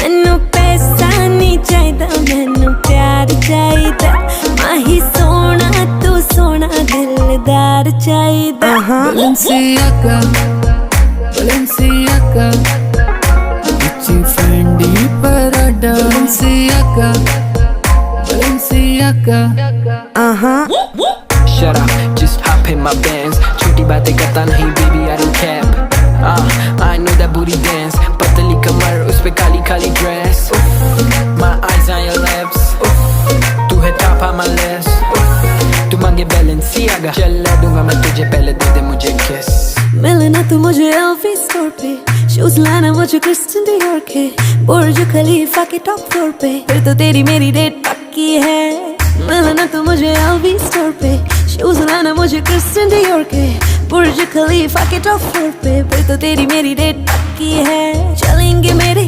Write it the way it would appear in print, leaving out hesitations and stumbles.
मैनू पैसा नहीं चाहिदा, मैनू प्यार चाहिदा। माही सोना तू सोना दिलदार चाहिदा। Balenciaga, Balenciaga, Gucci, Fendi, Prada. Balenciaga, Balenciaga. Shut up, just hop in my Benz. छोटी बातें करता नहीं baby, I don't cap. I know that booty dance. पतली कमर उस पे Kali Kali dress. My eyes on your lips. तू है top on my list. तू मांगे Balenciaga, चला दूंगा मैं तुझे, पहले दे दे मुझे kiss. मिलना तू मुझे LV स्टोर पे, शूज लाना मुझे क्रिस्टियन डियोर के, बुर्ज खलीफा के टॉप फ्लोर पे, फिर तो तेरी मेरी डेट पक्की है। मिलना तू मुझे LV स्टोर पे, शूज लाना मुझे क्रिस्टियन डियोर के, बुर्ज खलीफा के टॉप फ्लोर पे, फिर तो तेरी मेरी डेट पक्की है। चलेंगे मेरे